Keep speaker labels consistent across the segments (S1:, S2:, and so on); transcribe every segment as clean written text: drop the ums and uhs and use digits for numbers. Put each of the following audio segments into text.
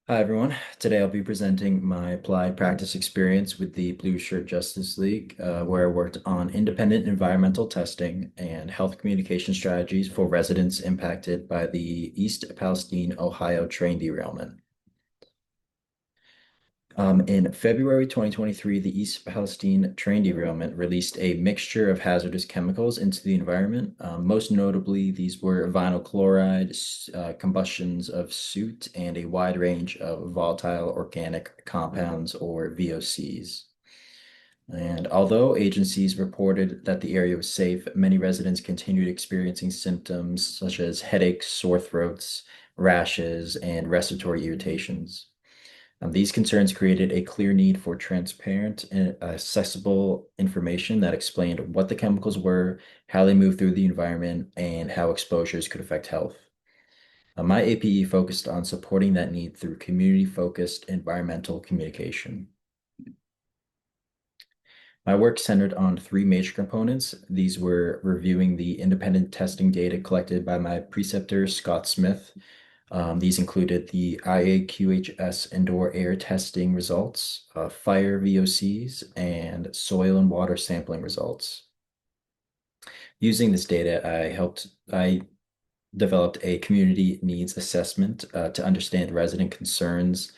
S1: Hi, everyone. Today I'll be presenting my applied practice experience with the Blue Shirt Justice League, where I worked on independent environmental testing and health communication strategies for residents impacted by the East Palestine, Ohio train derailment. In February 2023, the East Palestine train derailment released a mixture of hazardous chemicals into the environment. Most notably, these were vinyl chloride, combustions of soot, and a wide range of volatile organic compounds or VOCs. And although agencies reported that the area was safe, many residents continued experiencing symptoms such as headaches, sore throats, rashes, and respiratory irritations. These concerns created a clear need for transparent and accessible information that explained what the chemicals were, how they move through the environment, and how exposures could affect health. My APE focused on supporting that need through community-focused environmental communication. My work centered on three major components. These were reviewing the independent testing data collected by my preceptor, Scott Smith. These included the IAQHS indoor air testing results, fire VOCs, and soil and water sampling results. Using this data, I developed a community needs assessment to understand resident concerns,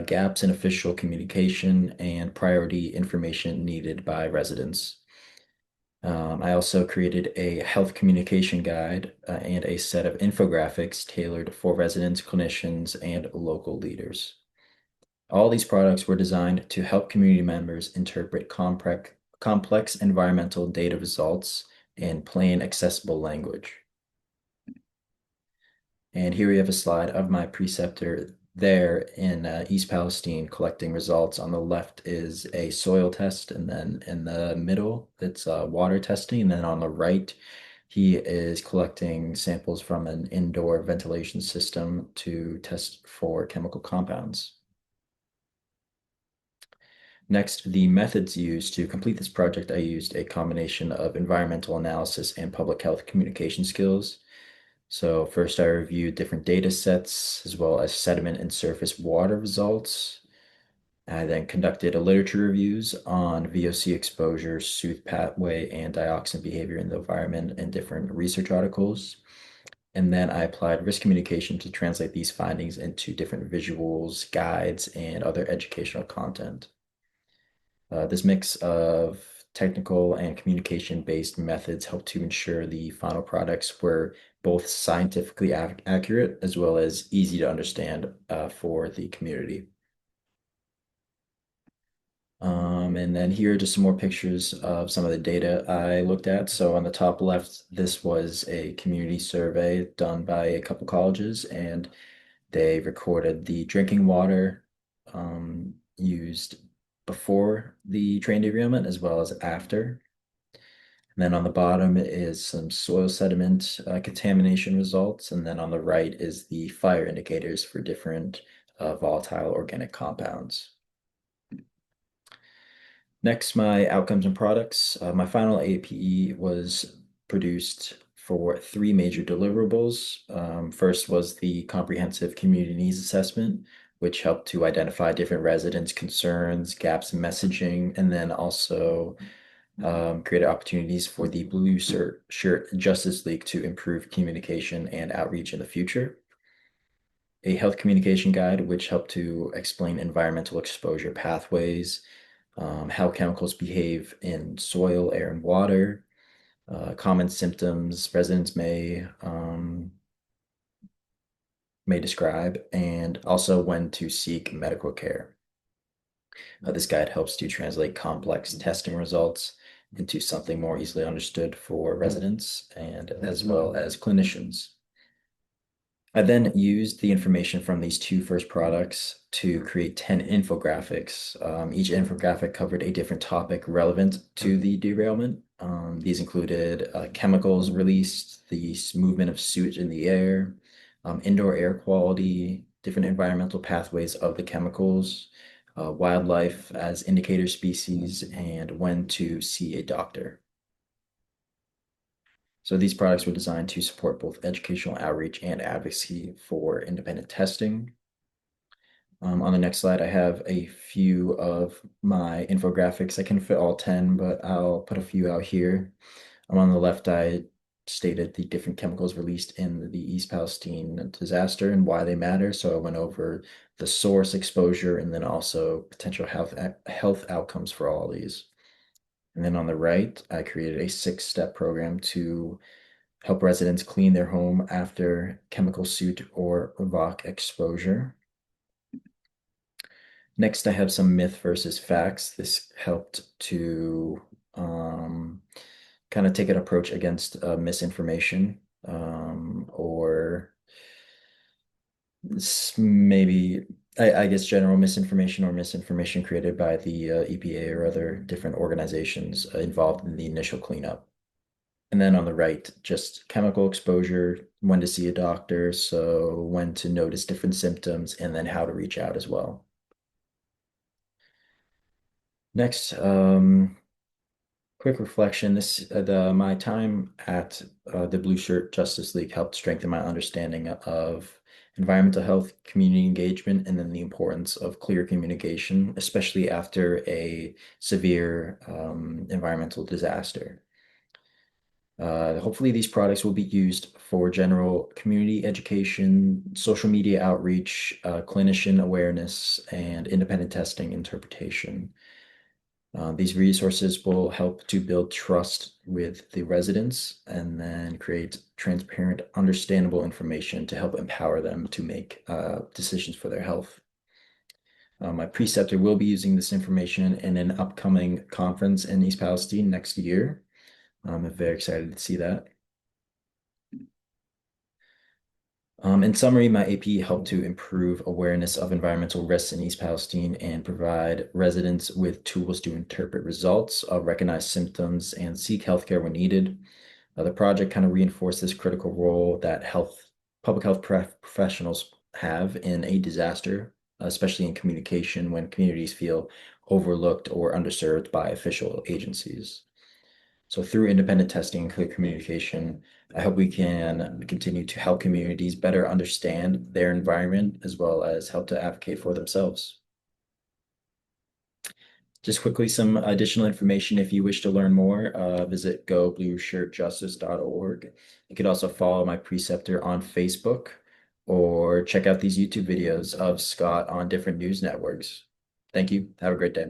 S1: gaps in official communication, and priority information needed by residents. I also created a health communication guide and a set of infographics tailored for residents, clinicians, and local leaders. All these products were designed to help community members interpret complex environmental data results in plain, accessible language. And here we have a slide of my preceptor there in East Palestine collecting results. On the left is a soil test, and then in the middle, it's water testing. And then on the right, he is collecting samples from an indoor ventilation system to test for chemical compounds. Next, the methods used to complete this project, I used a combination of environmental analysis and public health communication skills. So first I reviewed different data sets as well as sediment and surface water results. I then conducted a literature reviews on VOC exposure, soothe pathway, and dioxin behavior in the environment in different research articles. And then I applied risk communication to translate these findings into different visuals, guides, and other educational content. This mix of technical and communication-based methods helped to ensure the final products were both scientifically accurate as well as easy to understand for the community. And then here are just some more pictures of some of the data I looked at. So on the top left, this was a community survey done by a couple colleges, and they recorded the drinking water used before the train derailment as well as after. And then on the bottom is some soil sediment contamination results. And then on the right is the fire indicators for different volatile organic compounds. Next, my outcomes and products. My final APE was produced for three major deliverables. First was the comprehensive community needs assessment, which helped to identify different residents' concerns, gaps in messaging, and then also created opportunities for the Blue Shirt Justice League to improve communication and outreach in the future. A health communication guide, which helped to explain environmental exposure pathways, how chemicals behave in soil, air, and water, common symptoms residents may describe, and also when to seek medical care. This guide helps to translate complex testing results into something more easily understood for residents and as well as clinicians. I then used the information from these two first products to create 10 infographics. Each infographic covered a different topic relevant to the derailment. These included chemicals released, the movement of soot in the air, indoor air quality, different environmental pathways of the chemicals, wildlife as indicator species, and when to see a doctor. So these products were designed to support both educational outreach and advocacy for independent testing. On the next slide, I have a few of my infographics. I can fit all 10, but I'll put a few out here. On the left, I stated the different chemicals released in the East Palestine disaster and why they matter. So I went over the source, exposure, and then also potential health outcomes for all these. And then on the right, I created a 6-step program to help residents clean their home after chemical soot or VOC exposure. Next, I have some myth versus facts. This helped to kind of take an approach against misinformation or maybe, I guess, general misinformation or misinformation created by the EPA or other different organizations involved in the initial cleanup. And then on the right, just chemical exposure, when to see a doctor, so when to notice different symptoms, and then how to reach out as well. Next, quick reflection. My time at the Blue Shirt Justice League helped strengthen my understanding of environmental health, community engagement, and then the importance of clear communication, especially after a severe environmental disaster. Hopefully, these products will be used for general community education, social media outreach, clinician awareness, and independent testing interpretation. These resources will help to build trust with the residents and then create transparent, understandable information to help empower them to make decisions for their health. My preceptor will be using this information in an upcoming conference in East Palestine next year. I'm very excited to see that. In summary, my AP helped to improve awareness of environmental risks in East Palestine and provide residents with tools to interpret results, recognize symptoms, and seek healthcare when needed. The project kind of reinforced this critical role that public health professionals have in a disaster, especially in communication when communities feel overlooked or underserved by official agencies. So through independent testing and clear communication, I hope we can continue to help communities better understand their environment as well as help to advocate for themselves. Just quickly, some additional information if you wish to learn more, visit goblueshirtjustice.org. You could also follow my preceptor on Facebook or check out these YouTube videos of Scott on different news networks. Thank you. Have a great day.